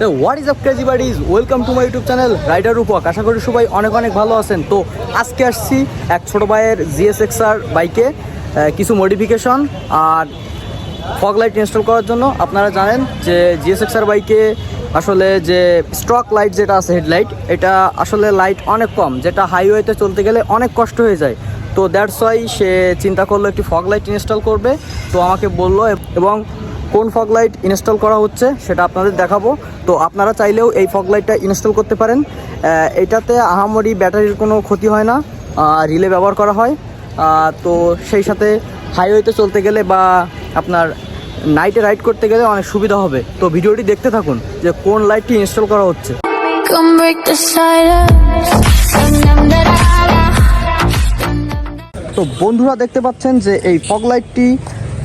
তো what is up crazy buddies, welcome to my YouTube channel rider Rupak. আশা করি সবাই অনেক অনেক ভালো আছেন। তো আজকে আসছি এক ছোটো ভাইয়ের GSX-R বাইকে কিছু মডিফিকেশন আর ফগ লাইট ইনস্টল করার জন্য। আপনারা জানেন যে GSX-R বাইকে আসলে যে স্ট্রক লাইট যেটা আছে হেডলাইট, এটা আসলে লাইট অনেক কম, যেটা হাইওয়েতে চলতে গেলে অনেক কষ্ট হয়ে যায়। তো দ্যাটস ওয়াই সে চিন্তা করলো একটি ফগ লাইট ইনস্টল করবে। তো আমাকে বললো এবং কোন ফগ লাইট ইনস্টল করা হচ্ছে সেটা আপনাদের দেখাবো। তো আপনারা চাইলেও এই ফগ লাইটটা ইনস্টল করতে পারেন। এটাতে আহামরি ব্যাটারির কোনো ক্ষতি হয় না, রিলে ব্যবহার করা হয়। তো সেই সাথে হাইওয়েতে চলতে গেলে বা আপনার নাইটে রাইড করতে গেলে অনেক সুবিধা হবে। তো ভিডিওটি দেখতে থাকুন যে কোন লাইটটি ইনস্টল করা হচ্ছে। তো বন্ধুরা দেখতে পাচ্ছেন যে এই ফগ লাইটটি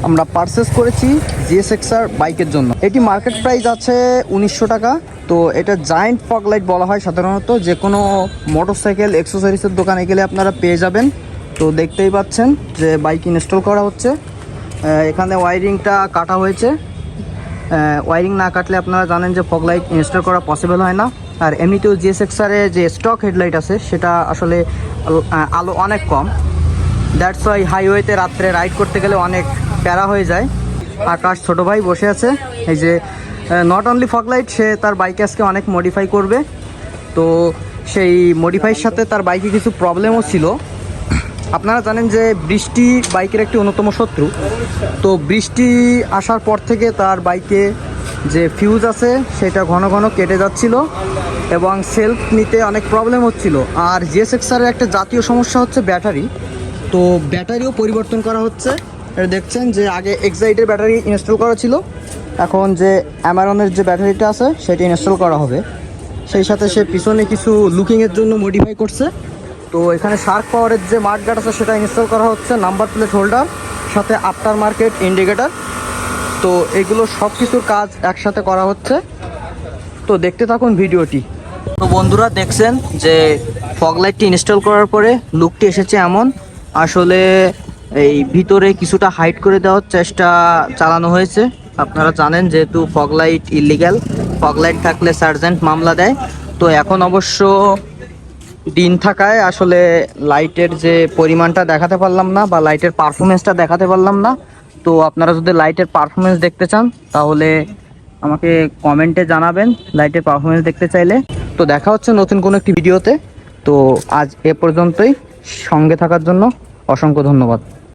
আমরা পারচেস করেছি GSX-R বাইকের জন্য। এটি মার্কেট প্রাইস আছে 1900 টাকা। তো এটা জায়েন্ট ফগ লাইট বলা হয় সাধারণত, যে কোনো মোটরসাইকেল অ্যাক্সেসরিজের দোকানে গেলে আপনারা পেয়ে যাবেন। তো দেখতেই পাচ্ছেন যে বাইক ইনস্টল করা হচ্ছে। এখানে ওয়ারিংটা কাটা হয়েছে। ওয়ারিং না কাটলে আপনারা জানেন যে ফগ লাইট ইনস্টল করা পসিবল হয় না। আর এমনিতেও GSX-R যে স্টক হেডলাইট আছে সেটা আসলে আলো অনেক কম। দ্যাটস ওয়াই হাইওয়েতে রাত্রে রাইড করতে গেলে অনেক প্যারা হয়ে যায়। আকাশ ছোটো ভাই বসে আছে, এই যে নট অনলি ফগ লাইট, সে তার বাইকে আজকে অনেক মডিফাই করবে। তো সেই মডিফাইয়ের সাথে তার বাইকে কিছু প্রবলেমও ছিল। আপনারা জানেন যে বৃষ্টি বাইকের একটি অন্যতম শত্রু। তো বৃষ্টি আসার পর থেকে তার বাইকে যে ফিউজ আছে সেটা ঘন ঘন কেটে যাচ্ছিল এবং সেলফ নিতে অনেক প্রবলেম হচ্ছিল। আর GSX-R একটা জাতীয় সমস্যা হচ্ছে ব্যাটারি। তো ব্যাটারিও পরিবর্তন করা হচ্ছে। এটা দেখছেন যে আগে এক্সাইটের ব্যাটারি ইনস্টল করা ছিল, এখন যে অ্যামারনের যে ব্যাটারিটা আছে সেটা ইনস্টল করা হবে। সেই সাথে সে পিছনে কিছু লুকিংয়ের জন্য মডিফাই করছে। তো এখানে শার্ক পাওয়ারের যে মাঠগার্ড আছে সেটা ইনস্টল করা হচ্ছে, নাম্বার প্লেট হোল্ডার, সাথে আফটার মার্কেট ইন্ডিকেটার। তো এগুলো সব কিছুর কাজ একসাথে করা হচ্ছে। তো দেখতে থাকুন ভিডিওটি। তো বন্ধুরা দেখছেন যে ফগ লাইটটি ইনস্টল করার পরে লুকটি এসেছে এমন। আসলে এই ভিতরে কিছুটা হাইড করে দেওয়ার চেষ্টা চালানো হয়েছে। আপনারা জানেন যেহেতু fog light illegal, fog light থাকলে সার্জেন্ট মামলা দেয়। তো এখন অবশ্য দিন থাকায় আসলে লাইটের যে পরিমাণটা দেখাতে পারলাম না বা লাইটের পারফরমেন্সটা দেখাতে পারলাম না। তো আপনারা যদি লাইটের পারফরমেন্স দেখতে চান তাহলে আমাকে কমেন্টে জানাবেন লাইটের পারফরমেন্স দেখতে চাইলে। তো দেখা হচ্ছে নতুন কোনো একটি ভিডিওতে। তো আজ এ পর্যন্তই, সঙ্গে থাকার জন্য অসংখ্য ধন্যবাদ।